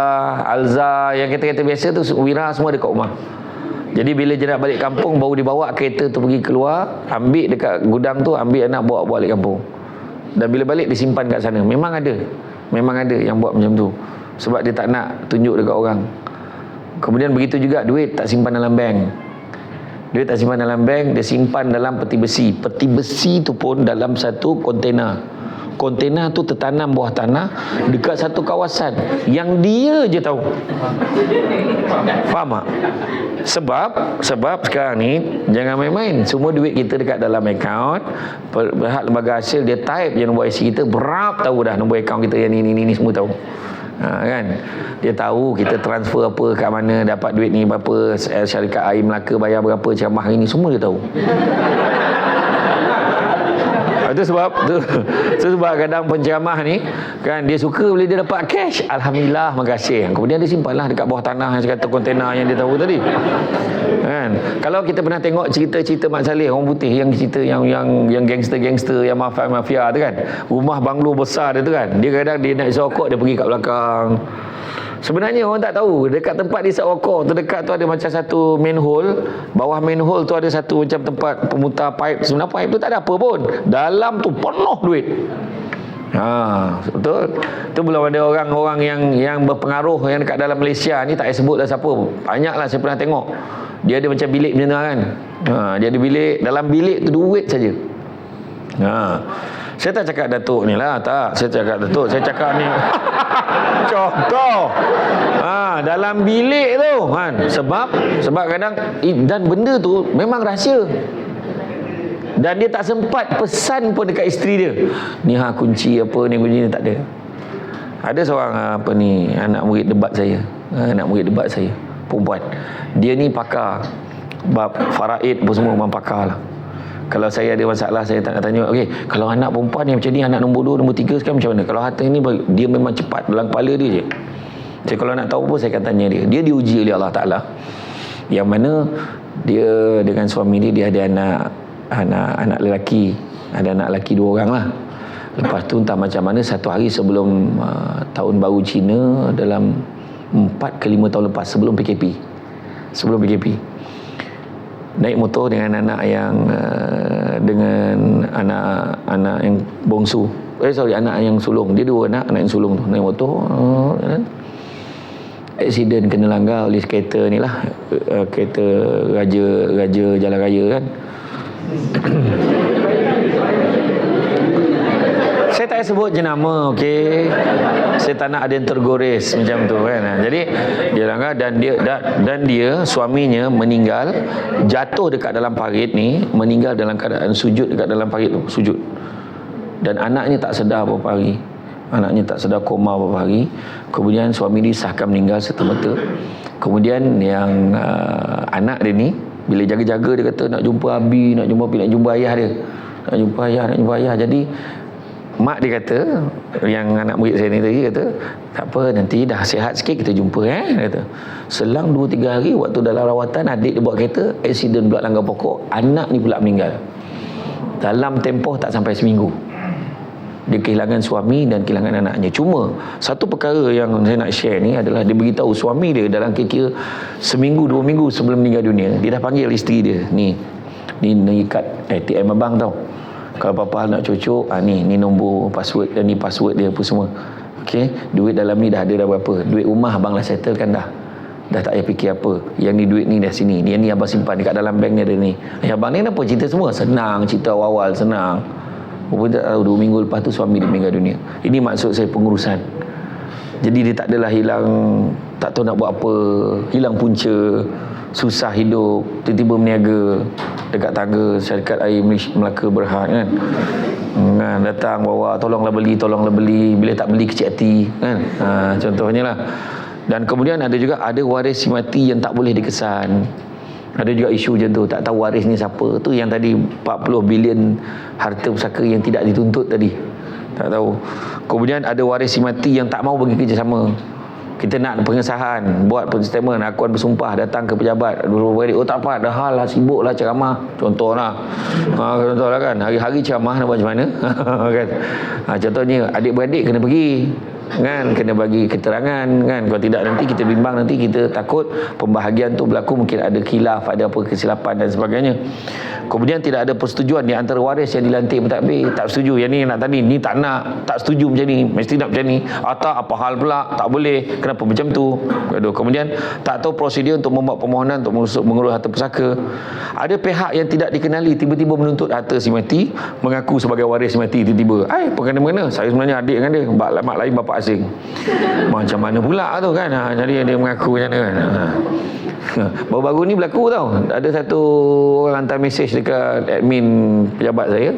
Alza, yang kereta-kereta biasa tu Wira semua dekat rumah. Jadi bila dia nak balik kampung, baru dibawa kereta tu pergi keluar, ambil dekat gudang tu, ambil anak bawa balik kampung, dan bila balik disimpan kat sana. Memang ada yang buat macam tu, sebab dia tak nak tunjuk dekat orang. Kemudian begitu juga duit tak simpan dalam bank. Dia simpan dalam peti besi. Peti besi tu pun dalam satu kontena. Kontena tu tertanam bawah tanah dekat satu kawasan yang dia je tahu. Faham tak? Sebab sekarang ni jangan main-main. Semua duit kita dekat dalam akaun. Pihak lembaga hasil dia type je nombor IC kita, berap tahu dah nombor akaun kita yang ni semua tahu. Kan, dia tahu kita transfer apa, kat mana dapat duit ni berapa, syarikat air Melaka bayar berapa, ceramah hari ni semua dia tahu. Itu sebab kadang penceramah ni kan, dia suka bila dia dapat cash, alhamdulillah, makasih. Kemudian dia simpanlah dekat bawah tanah yang kata kontena yang dia tahu tadi. Kan, kalau kita pernah tengok cerita Mak Saleh orang putih, yang cerita yang gangster yang mafia tu kan, rumah banglo besar dia tu kan, dia kadang dia nak isi rokok, dia pergi kat belakang. Sebenarnya orang tak tahu, dekat tempat dia isap rokok terdekat tu ada macam satu manhole. Bawah manhole tu ada satu macam tempat pemutar pipe. Sebenarnya pipe tu tak ada apa pun, dalam tu penuh duit. Betul. Tu belum ada orang-orang yang berpengaruh yang dekat dalam Malaysia ni, tak payah sebutlah siapa. Banyaklah saya pernah tengok. Dia ada macam bilik macam tu kan. Dia ada bilik, dalam bilik tu duit saja. Saya tak cakap Datuk ni lah, tak. Saya cakap Datuk, saya cakap ni contoh. Dalam bilik tu kan. Sebab kadang, dan benda tu memang rahsia. Dan dia tak sempat pesan pun dekat isteri dia. Ni kunci apa ni, kunci ni, tak ada. Ada seorang anak murid debat saya, perempuan. Dia ni pakar bab faraid apa semua, memang pakar lah. Kalau saya ada masalah, saya tak nak tanya, okey, kalau anak perempuan ni macam ni, anak nombor 2, nombor 3 sekarang macam mana? Kalau harta ni, dia memang cepat dalam kepala dia je. Saya kalau nak tahu pun, saya akan tanya dia. Dia diuji oleh Allah Ta'ala, yang mana dia dengan suami dia ada anak lelaki. Ada anak lelaki 2 orang lah. Lepas tu entah macam mana, satu hari sebelum tahun baru Cina, dalam 4 ke 5 tahun lepas, sebelum PKP, naik motor dengan anak yang dengan anak yang bongsu, anak yang sulung. Dia 2 anak yang sulung tu, naik motor, aksiden, kena langgar oleh kereta ni lah, kereta raja jalan raya kan. Saya tak sebut jenama, okey. Saya tak nak ada yang tergores macam tu kan. Jadi dia langgar, dan dia suaminya meninggal, jatuh dekat dalam parit ni, meninggal dalam keadaan sujud dekat dalam parit tu, sujud. Dan anaknya tak sedar beberapa hari. Anaknya tak sedar, koma beberapa hari. Kemudian suami disahkan meninggal serta-merta. Kemudian yang anak dia ni, bila jaga-jaga, dia kata nak jumpa abi, nak jumpa ayah dia. Nak jumpa ayah. Jadi mak dia kata, yang anak murid saya ni tadi kata, tak apa, nanti dah sihat sikit kita jumpa kata. Selang 2-3 hari waktu dalam rawatan, adik dia bawa kereta, aksiden pula langgar pokok, anak ni pula meninggal. Dalam tempoh tak sampai seminggu, dia kehilangan suami dan kehilangan anaknya. Cuma satu perkara yang saya nak share ni adalah, dia beritahu suami dia dalam kira-kira seminggu 2 minggu sebelum meninggal dunia, dia dah panggil isteri dia, ni ikat ATM abang tau, kalau apa-apa nak cucuk, ni nombor password, dan ni password dia apa semua. Okey, duit dalam ni dah ada dah berapa. Duit rumah abang lah settlekan dah tak payah fikir apa. Yang ni duit ni dah sini, dia ni abang simpan dekat dalam bank ni, ada ni. Abang ni kenapa cerita semua? Senang, cerita awal senang. Rupanya tak tahu 2 minggu lepas tu suami dia meninggal dunia. Ini maksud saya pengurusan. Jadi dia tak adalah hilang, tak tahu nak buat apa, hilang punca, susah hidup, tiba-tiba berniaga dekat tangga syarikat air Melaka Berhad kan. Datang bawa, tolonglah beli, bila tak beli kecil hati kan. Contohnya lah. Dan kemudian ada juga waris mati yang tak boleh dikesan. Ada juga isu macam tu, tak tahu waris ni siapa. Tu yang tadi 40 bilion harta pusaka yang tidak dituntut tadi, tak tahu. Kemudian ada waris mati yang tak mau bagi kerjasama. Kita nak pengesahan, buat statement, akuan bersumpah, datang ke pejabat, adik, tak apa, dah hal lah, sibuk lah ceramah, contohlah kan, hari-hari ceramah nak buat macam mana kan. Contohnya adik-beradik kena pergi kan, kena bagi keterangan kan, kalau tidak nanti kita bimbang, nanti kita takut pembahagian tu berlaku, mungkin ada khilaf, ada apa kesilapan dan sebagainya. Kemudian tidak ada persetujuan di antara waris yang dilantik mentadbir, tak setuju, yang ni nak tadi, ni tak nak, tak setuju macam ni, mesti nak macam ni, atau apa hal pula, tak boleh, kenapa macam tu. Kemudian tak tahu prosedur untuk membuat permohonan untuk mengurus harta pusaka. Ada pihak yang tidak dikenali tiba-tiba menuntut harta si mati, mengaku sebagai waris si mati tiba-tiba. Perkara-mengena, saya sebenarnya adik dengan dia, mak lain bapa asing. Macam mana pula tu kan. Jadi dia mengaku macam mana kan. Baru-baru ni berlaku tau, ada satu orang hantar mesej dekat admin pejabat saya.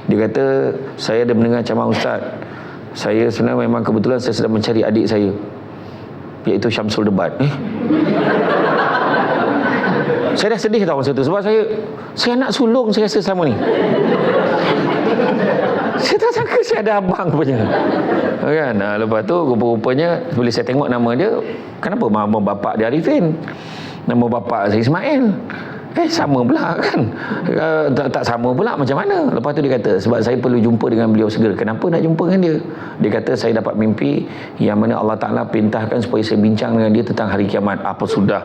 Dia kata, saya ada mendengar ceramah ustaz, saya sebenarnya memang kebetulan saya sedang mencari adik saya, iaitu Syamsul Debat. Saya dah sedih tau masa tu, sebab saya anak sulung saya rasa selama ni. Saya tak sangka saya ada abang punya kan. Lepas tu rupa-rupanya bila saya tengok nama dia, kenapa nama bapak dia Arifin, nama bapak saya Ismail, sama pula kan. Tak sama pula macam mana. Lepas tu dia kata, sebab saya perlu jumpa dengan beliau segera. Kenapa nak jumpa dengan dia? Dia kata, saya dapat mimpi yang mana Allah Ta'ala perintahkan supaya saya bincang dengan dia tentang hari kiamat. Apa sudah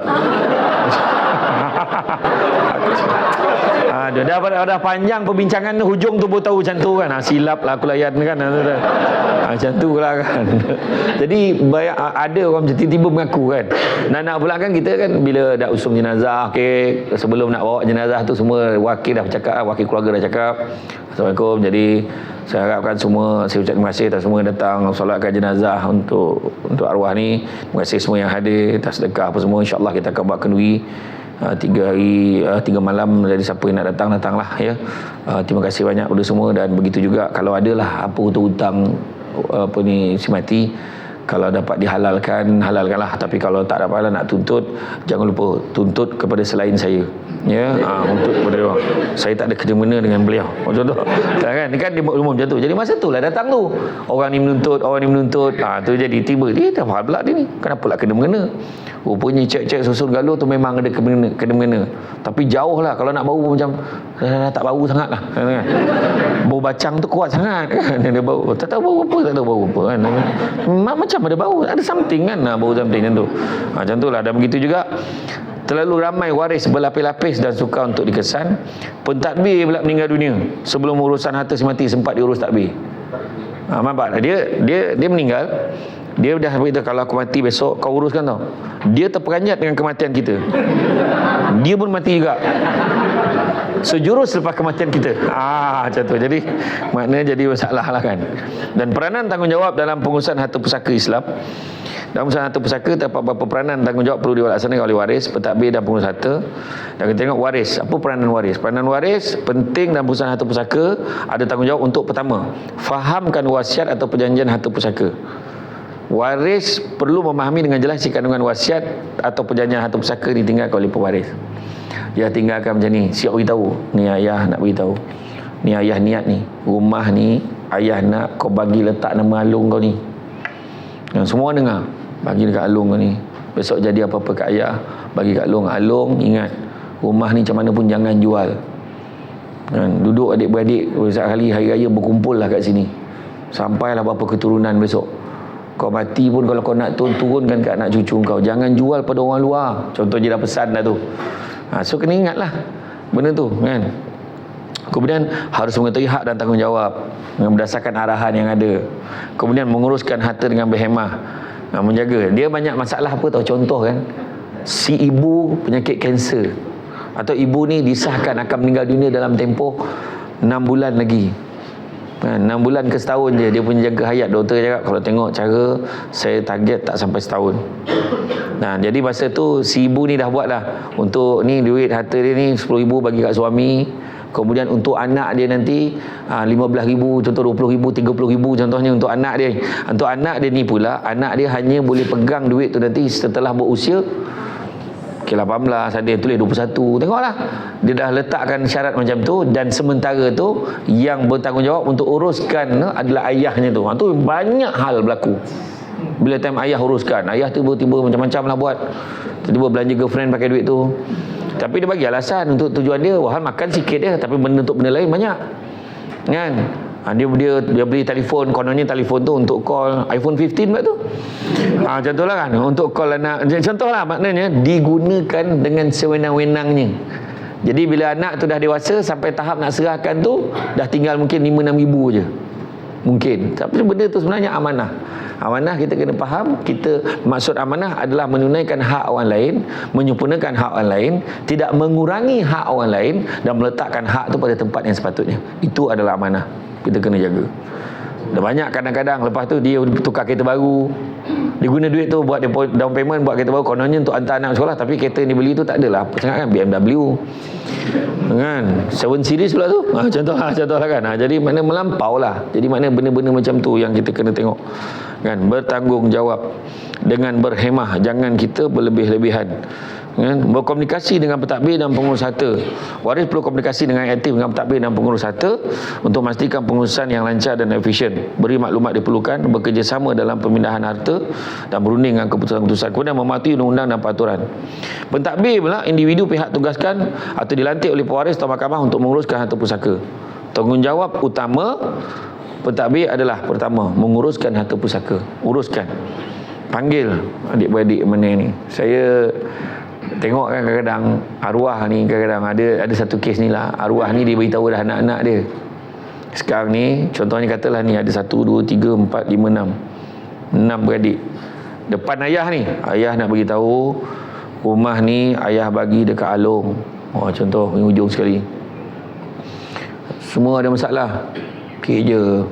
dah panjang perbincangan, hujung tu pun tahu macam tu kan. Silap lah aku layan kan. Macam tu lah kan. Jadi ada orang macam tiba-tiba mengaku kan. Nak pula kan, kita kan bila dah usung jenazah, sebelum nak bawa jenazah tu semua wakil dah bercakap, wakil keluarga dah cakap Assalamualaikum. Jadi saya harapkan semua, saya ucap terima kasih atas semua datang solatkan jenazah untuk arwah ni. Terima kasih semua yang hadir, atas sedekah apa semua. InsyaAllah kita akan buat kenduri 3 malam. Jadi siapa yang nak datanglah ya. Terima kasih banyak kepada semua. Dan begitu juga kalau adalah apa hutang si mati, kalau dapat dihalalkan, halalkanlah. Tapi kalau tak dapat nak tuntut, jangan lupa tuntut kepada selain saya ya. Untuk kepada dia, saya tak ada kena-mena dengan beliau. Contoh kan, ni kan dia umum macam tu. Jadi masa tu lah datang tu orang ni menuntut, tu jadi tiba dia dah faham pula dia ni kenapa lah kena-mengena. Rupanya cek susun galuh tu memang ada kena-mengena. Tapi jauh lah, kalau nak bau macam dah tak bau sangat lah kan. Bau bacang tu kuat sangat kan. Dia bau, tak tahu bau apa, tak tahu bau apa kan. Macam ada bau, ada something kan, bau something macam tu. Macam tu lah. Dan begitu juga terlalu ramai waris berlapis-lapis dan suka untuk dikesan. Pentadbir pula meninggal dunia sebelum urusan harta si mati sempat diurus takbir. Nampak dia meninggal. Dia dah beritahu, kalau aku mati besok kau uruskan tau. Dia terperanjat dengan kematian kita. Dia pun mati juga. Sejurus lepas kematian kita. Macam tu. Jadi maknanya jadi masalah lah kan. Dan peranan tanggungjawab dalam pengurusan harta pusaka Islam. Dalam pengurusan harta pusaka terdapat beberapa peranan tanggungjawab perlu dilaksanakan oleh waris, pentadbir dan pengurus harta. Dan kita tengok waris. Apa peranan waris? Peranan waris penting dalam pengurusan harta pusaka. Ada tanggungjawab untuk pertama, fahamkan wasiat atau perjanjian harta pusaka. Waris perlu memahami dengan jelas jika kandungan wasiat atau perjanjian harta pusaka ditinggalkan oleh pewaris. Dia tinggalkan macam ni, siap beritahu, ni ayah nak beritahu, ni ayah niat ni, rumah ni ayah nak kau bagi letak nama Alung kau ni. Dan semua dengar, bagi dekat Alung kau ni. Besok jadi apa-apa kat ayah, bagi kat Alung. Alung ingat, rumah ni macam mana pun jangan jual. Dan duduk adik-beradik sekali hari raya berkumpul lah kat sini, sampailah berapa keturunan besok. Kau mati pun kalau kau nak turunkan kat anak cucu kau, jangan jual pada orang luar. Contoh je dah pesan dah tu. So kena ingatlah benda tu kan. Kemudian harus mengetahui hak dan tanggungjawab berdasarkan arahan yang ada. Kemudian menguruskan harta dengan berhemah, menjaga. Dia banyak masalah apa tahu, contoh kan, si ibu penyakit kanser, atau ibu ni disahkan akan meninggal dunia dalam tempoh 6 bulan lagi. 6 bulan ke setahun je dia punya jangka hayat. Doktor cakap kalau tengok cara saya target tak sampai setahun. Jadi masa tu si ibu ni dah buat dah, untuk ni duit harta dia ni 10,000 bagi kat suami. Kemudian untuk anak dia nanti 15,000, contoh 20,000, 30,000 contohnya untuk anak dia. Untuk anak dia ni pula, anak dia hanya boleh pegang duit tu nanti setelah berusia 18, ada yang tulis 21. Tengoklah, dia dah letakkan syarat macam tu. Dan sementara tu yang bertanggungjawab untuk uruskan adalah ayahnya tu. Tu banyak hal berlaku. Bila time ayah uruskan, ayah tu tiba-tiba macam-macam lah buat. Tiba-tiba belanja girlfriend pakai duit tu. Tapi dia bagi alasan untuk tujuan dia, wahal makan sikit dia, tapi benda untuk benda lain banyak kan. Dia beli telefon, kononnya telefon tu untuk call iPhone 15 pula tu. Contohlah kan, untuk call anak. Contohlah, maknanya digunakan dengan sewenang-wenangnya. Jadi bila anak tu dah dewasa sampai tahap nak serahkan tu, dah tinggal mungkin 5-6 ribu je mungkin. Tapi benda tu sebenarnya amanah. Amanah kita kena faham, maksud amanah adalah menunaikan hak orang lain, menyempurnakan hak orang lain, tidak mengurangi hak orang lain, dan meletakkan hak tu pada tempat yang sepatutnya. Itu adalah amanah. Kita kena jaga. Dah banyak kadang-kadang lepas tu dia tukar kereta baru, dia guna duit tu buat down payment buat kereta baru, kononnya untuk hantar anak sekolah, tapi kereta yang dia beli tu tak adalah apa sangat kan, BMW kan, 7 series pula tu. Contohlah kan. Jadi makna melampau lah. Jadi makna benda-benda macam tu yang kita kena tengok kan. Bertanggungjawab dengan berhemah, jangan kita berlebih-lebihan kan. Berkomunikasi dengan pentadbir dan pengurus harta. Waris perlu komunikasi dengan aktif dengan pentadbir dan pengurus harta untuk memastikan pengurusan yang lancar dan efisien. Beri maklumat diperlukan, bekerjasama dalam pemindahan harta dan berunding dengan keputusan-keputusan. Kemudian mematuhi undang-undang dan peraturan. Pentadbir pula individu pihak tugaskan atau dilantik oleh pewaris atau mahkamah untuk menguruskan harta pusaka. Tanggungjawab utama pentadbir adalah pertama, menguruskan harta pusaka. Uruskan. Panggil adik-beradik mana ni. Saya tengok kan kadang-kadang arwah ni, kadang-kadang ada satu kes ni lah, arwah ni dia beritahu dah anak-anak dia. Sekarang ni contohnya katalah ni ada 1, 2, 3, 4, 5, 6 beradik. Depan ayah ni, ayah nak beritahu rumah ni ayah bagi dekat Along. Contoh ni hujung sekali. Semua ada masalah. Okey je.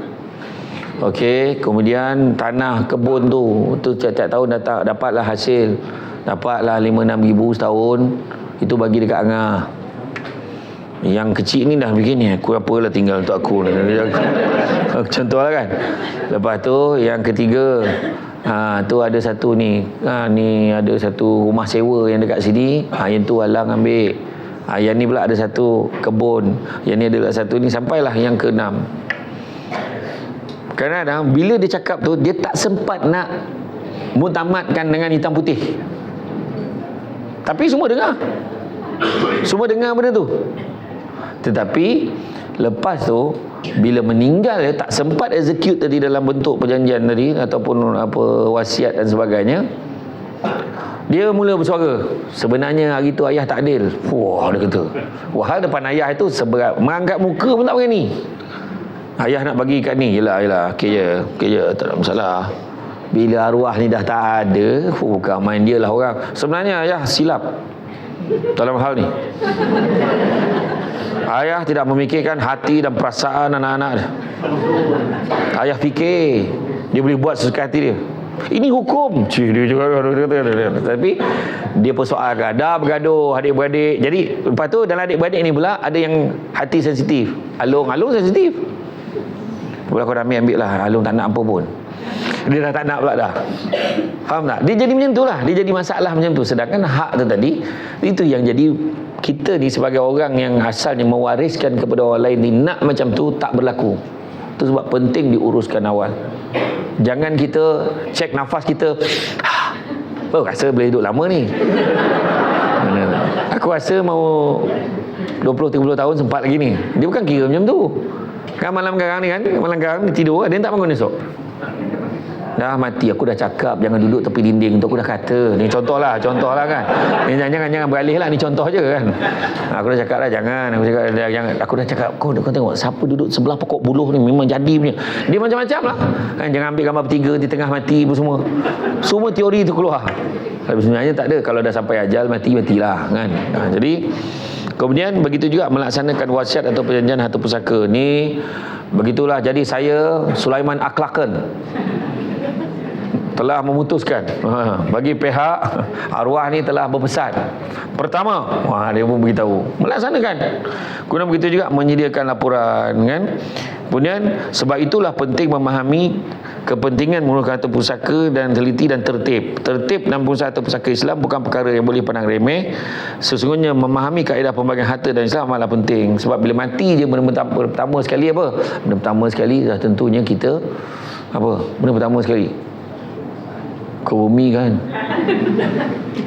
Okey, kemudian tanah kebun tu tiap-tiap tahun dapatlah hasil. Dapatlah 5-6 ribu setahun. Itu bagi dekat Angah. Yang kecil ni dah begini, aku apalah tinggal untuk aku. Contohlah kan. Lepas tu yang ketiga, tu ada satu ni, ni ada satu rumah sewa yang dekat sini, yang tu Alang ambil. Yang ni pula ada satu kebun, yang ni ada satu ni, sampailah yang ke-6. Kadang-kadang bila dia cakap tu, dia tak sempat nak mutamatkan dengan hitam putih. Tapi semua dengar. Semua dengar benda tu. Tetapi lepas tu bila meninggal tak sempat execute tadi dalam bentuk perjanjian tadi ataupun apa wasiat dan sebagainya, dia mula bersuara, sebenarnya hari tu ayah tak adil. Wah, dia kata. Wah, depan ayah itu seberat, mengangkat muka pun tak berani. Ayah nak bagi kat ni, yelah, okey je, tak ada masalah. Bila arwah ni dah tak ada, bukan main dia lah orang. Sebenarnya ayah silap dalam hal ni. Ayah tidak memikirkan hati dan perasaan anak-anak dia. Ayah fikir dia boleh buat sesuka hati dia. Ini hukum. Dia juga. Tapi dia persoalkan, dah bergaduh adik-beradik. Jadi lepas tu dalam adik-beradik ni pula ada yang hati sensitif. Alung sensitif. Pula kau dah ambil lah, Alung tak nak apa pun. Dia dah tak nak pula dah. Faham tak? Dia jadi macam tu lah. Dia jadi masalah macam tu. Sedangkan hak tu tadi, itu yang jadi kita ni sebagai orang yang asalnya mewariskan kepada orang lain ni, nak macam tu tak berlaku. Itu sebab penting diuruskan awal. Jangan kita cek nafas kita, rasa boleh hidup lama ni. Aku rasa mau 20-30 tahun sempat lagi ni. Dia bukan kira macam tu. Kan malam garang ni dia tidur, dia tak bangun esok. Dah mati, aku dah cakap jangan duduk tepi dinding tu, aku dah kata. Ni contoh lah kan. Ni jangan beralih lah, ni contoh je kan. Aku dah cakap lah jangan. Aku dah cakap kau tengok siapa duduk sebelah pokok buluh ni memang jadi punya. Dia macam-macam lah. Kan jangan ambil gambar bertiga di tengah mati pun semua. Semua teori tu keluar. Tapi sebenarnya tak ada. Kalau dah sampai ajal matilah kan. Jadi kemudian begitu juga melaksanakan wasiat atau perjanjian harta pusaka ni, begitulah. Jadi saya Sulaiman Akhlakan telah memutuskan bagi pihak arwah ni telah berpesan. Pertama, dia pun beritahu melaksanakan. Kemudian begitu juga menyediakan laporan kan. Kemudian sebab itulah penting memahami kepentingan menguruskan harta pusaka dan teliti dan tertib. Tertib dan pengurusan harta pusaka Islam bukan perkara yang boleh pandang remeh. Sesungguhnya memahami kaedah pembagian harta dan Islam malah penting. Sebab bila mati je benda pertama sekali apa? Benda pertama sekali dah tentunya kita benda pertama sekali ke bumi kan.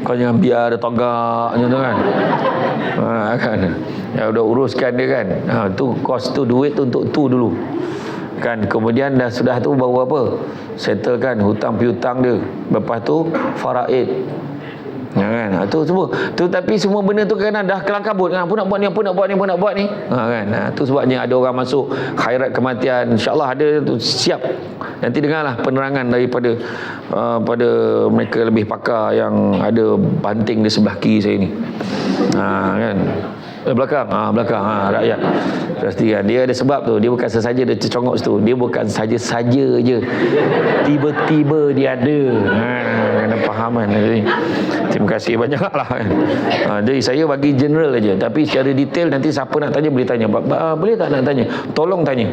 Kau jangan biar ada togak macam tu kan. Kan. Ya udah uruskan dia kan. Tu kos tu, duit tu untuk tu dulu. Kan, kemudian dah sudah tu baru apa? Settlekan hutang piutang dia. Lepas tu faraid. Ya kan. Tu semua. Tu tapi semua benda tu kan dah kelang kabut kan. Apa nak buat ni. Kan. Tu sebabnya ada orang masuk khairat kematian. InsyaAllah ada tu siap. Nanti dengarlah penerangan daripada pada mereka lebih pakar yang ada banting di sebelah kiri saya ni. Kan. Belakang rakyat. Pastikan dia ada sebab tu. Dia bukan sesaja dia tercongok situ. Dia bukan saja-saja je. Tiba-tiba dia ada. Kena fahaman. Jadi, terima kasih banyaklah kan. Jadi saya bagi general aja. Tapi secara detail nanti siapa nak tanya boleh tanya. Boleh tak nak tanya? Tolong tanya.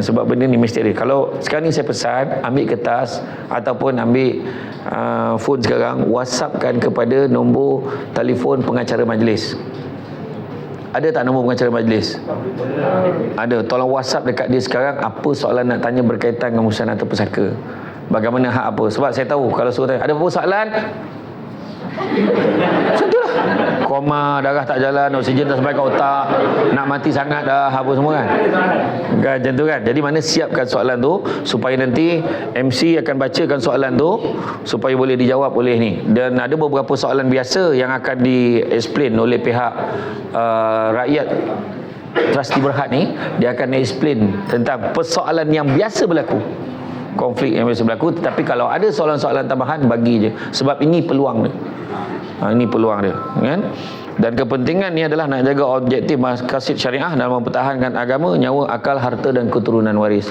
Sebab benda ni misteri. Kalau sekarang ni saya pesan, ambil kertas ataupun ambil phone sekarang, WhatsAppkan kepada nombor telefon pengacara majlis. Ada tak nombor pengacara majlis? Ada. Tolong WhatsApp dekat dia sekarang apa soalan nak tanya berkaitan dengan urusan harta pusaka. Bagaimana hak apa? Sebab saya tahu kalau suruh tanya, ada apa soalan? Macam tu lah. Koma, darah tak jalan, oksigen tak sampai ke otak, nak mati sangat dah, apa semua kan. Kan macam tu kan. Jadi mana siapkan soalan tu supaya nanti MC akan bacakan soalan tu supaya boleh dijawab oleh ni. Dan ada beberapa soalan biasa yang akan di-explain oleh pihak rakyat Trustee Berhad ni. Dia akan explain tentang persoalan yang biasa berlaku, konflik yang biasa berlaku. Tetapi kalau ada soalan-soalan tambahan, bagi je. Sebab ini peluang dia. Ini peluang dia kan? Dan kepentingan ni adalah nak jaga objektif maqasid syariah dalam mempertahankan agama, nyawa, akal, harta dan keturunan waris.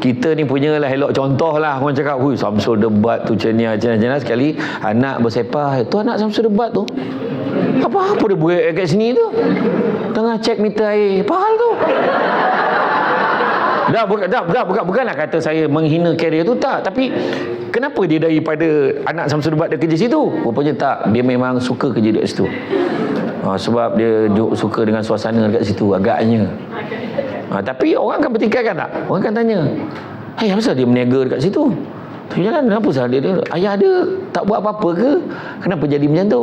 Kita ni punyalah elok contoh lah. Orang cakap, hui Samsul debat tu cenia sekali anak bersepah. Tu anak Samsul debat tu apa dia buat kat sini tu, tengah cek meter air. Apa hal tu? Bukanlah kata saya menghina karier tu, tak. Tapi kenapa dia daripada anak Samsul debat dia kerja situ? Rupanya tak. Dia memang suka kerja dekat situ. Sebab dia suka dengan suasana dekat situ agaknya. Tapi orang akan bertikaikan tak? Orang akan tanya, apa pasal dia berniaga dekat situ? Jalan, kenapa salah dia? Ayah dia tak buat apa-apa ke? Kenapa jadi macam tu?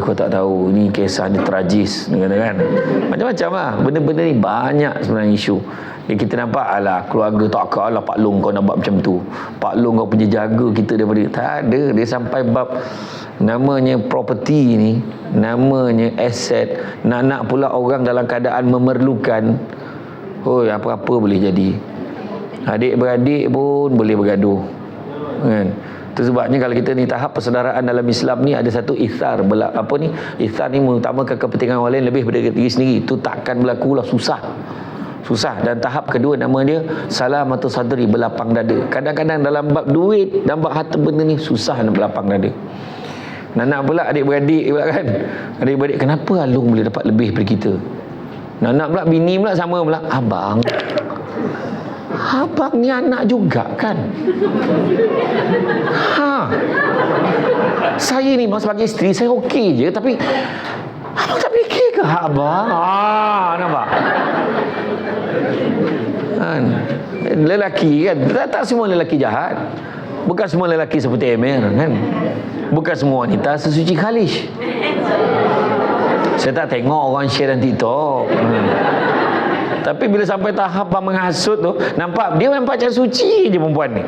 Kau tak tahu, ni kisah dia tragis, kan? Macam-macam lah. Benda-benda ni banyak sebenarnya isu. Kita nampak, alah, keluarga tak ke, alah Pak Long kau nak buat macam tu. Pak Long kau punya jaga kita daripada. Tak ada. Dia sampai bab namanya property ni, namanya aset. Nak pula orang dalam keadaan memerlukan. Apa-apa boleh jadi. Adik-beradik pun boleh bergaduh, kan? Itu sebabnya kalau kita ni tahap persaudaraan dalam Islam ni ada satu ithar, ithar ni mengutamakan kepentingan orang lain lebih daripada diri sendiri. Itu takkan berlaku lah, susah. Dan tahap kedua nama dia salamatu sadri, berlapang dada. Kadang-kadang dalam bab duit dan bab harta benda ni susah nak berlapang dada. Nak pula adik-beradik pula, kan? Adik-beradik, kenapa Alung boleh dapat lebih daripada kita? Nak pula bini pula sama pula, abang ni anak juga, kan? Saya ni sebagai isteri saya okey je, tapi abang tak fikir ke abang? Nampak? Lelaki, kan? Tak semua lelaki jahat. Bukan semua lelaki seperti Emir, kan? Bukan semua wanita sesuci Khalish. Saya tak tengok orang share dalam TikTok. Tapi bila sampai tahap menghasut tu, dia nampak macam suci je perempuan ni.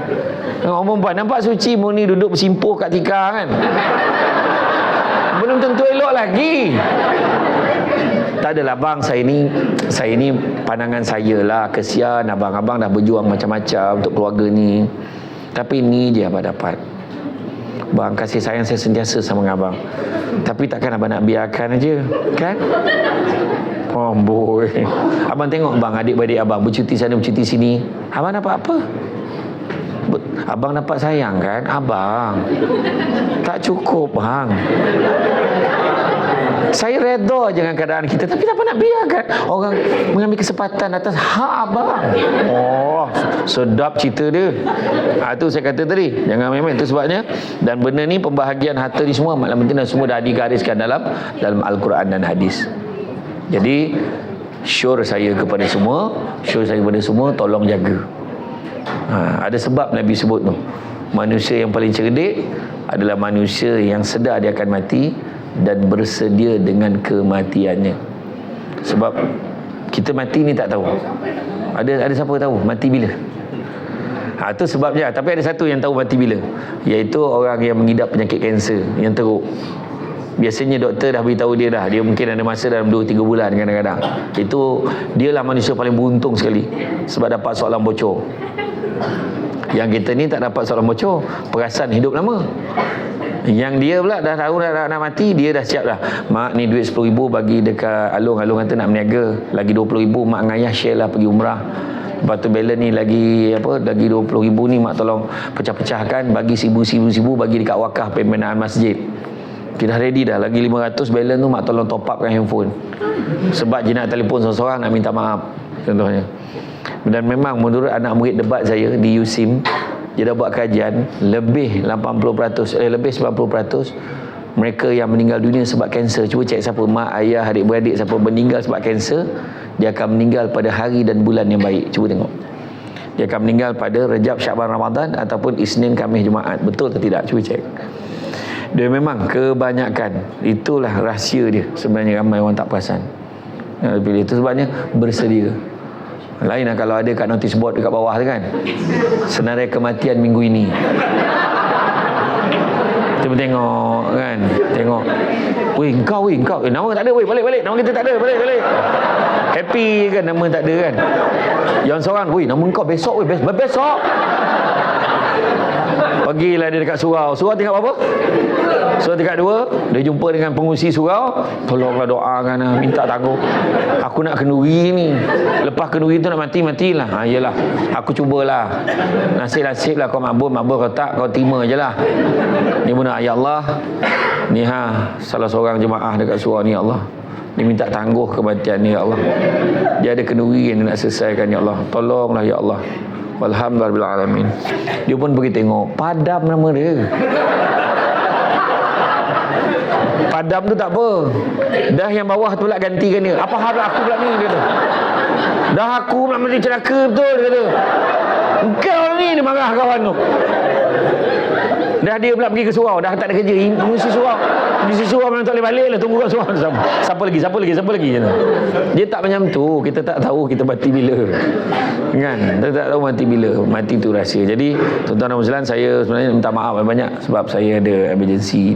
Orang perempuan nampak suci, murni duduk bersimpuh kat tikar, kan? Belum tentu elok lagi. Tak adalah bang, saya ni pandangan saya lah. Kesian abang dah berjuang macam-macam untuk keluarga ni. Tapi ni je abang dapat. Bang, kasih sayang saya sentiasa sama abang. Tapi takkan abang nak biarkan aja, kan? Boy. Abang tengok bang, adik-beradik abang bercuti sana bercuti sini. Abang dapat apa? Abang dapat sayang, kan? Abang tak cukup, bang. Saya redha dengan keadaan kita, tapi tak nak biarkan orang mengambil kesempatan atas hak abang. Sedap cerita dia. Itu saya kata tadi, jangan main-main. Itu sebabnya, dan benda ni, pembahagian harta ni semua malam penting semua dah digariskan dalam Al-Quran dan hadis. Jadi syur saya kepada semua, tolong jaga. Ada sebab Nabi sebut tu, manusia yang paling cerdik adalah manusia yang sedar dia akan mati dan bersedia dengan kematiannya. Sebab kita mati ni tak tahu. Ada siapa tahu mati bila? Itu sebabnya. Tapi ada satu yang tahu mati bila, iaitu orang yang mengidap penyakit kanser yang teruk. Biasanya doktor dah beritahu dia mungkin ada masa dalam 2-3 bulan kadang-kadang. Itu dialah manusia paling beruntung sekali sebab dapat soalan bocor. Yang kita ni tak dapat soalan bocor, perasan hidup lama. Yang dia pula dah tahu nak mati, dia dah siap dah. Mak ni duit 10,000 bagi dekat Alung kata nak berniaga. Lagi 20,000 mak dengan ayah share lah pergi umrah. Lepas tu balance ni lagi 20,000 ni mak tolong pecah-pecahkan, bagi 1,000 bagi dekat wakaf pembinaan masjid. Kita dah ready dah. Lagi 500 balance tu mak tolong top upkan handphone. Sebab je nak telefon seorang nak minta maaf, contohnya. Dan memang menurut anak murid debat saya di USIM, dia dah buat kajian, lebih 90% mereka yang meninggal dunia sebab kanser. Cuba cek siapa mak, ayah, adik-beradik, siapa meninggal sebab kanser, dia akan meninggal pada hari dan bulan yang baik. Cuba tengok. Dia akan meninggal pada Rejab, Syaban, Ramadan ataupun Isnin, Khamis, Jumaat. Betul atau tidak? Cuba cek. Dia memang kebanyakan, itulah rahsia dia. Sebenarnya ramai orang tak perasan. Itu sebabnya bersedia. Lain lah kalau ada kat notice board dekat bawah tu, kan, senarai kematian minggu ini. Cuba tengok, kan. Tengok. Engkau. Nama tak ada, balik. Nama kita tak ada, balik. Happy kan nama tak ada, kan. Yang seorang, nama engkau besok, besok. Pergilah dia dekat surau. Surau tingkat berapa? Surau tingkat 2. Dia jumpa dengan pengurusi surau. Tolonglah doakan lah, minta tangguh. Aku nak kenduri ni. Lepas kenduri tu nak matilah. Yelah, aku cubalah. Nasib lah kau mabur kau tak, kau terima je lah. Ni pun ya Allah. Ni salah seorang jemaah dekat surau ni, ya Allah. Dia minta tangguh kematian ni, ya Allah. Dia ada kenduri yang dia nak selesaikan, ya Allah. Tolonglah, ya Allah. Alhamdulillahirrahmanirrahim. Dia pun pergi tengok. Padam nama dia. Padam tu tak apa. Dah yang bawah tu pula gantikan dia. Apa hal aku pula ni, dia kata. Dah aku pula mesti celaka betul, dia kata. Engkau ni, dia marah kawan tu. Dah dia pula pergi ke surau, dah tak ada kerja, mesti surau. Di surau memang tak boleh balik lah, tunggu kat surau. Siapa lagi. Dia tak macam tu, kita tak tahu kita mati bila. Kan? Kita tak tahu mati bila. Mati tu rahsia. Jadi tuan-tuan dan puan-puan, saya sebenarnya minta maaf banyak sebab saya ada emergency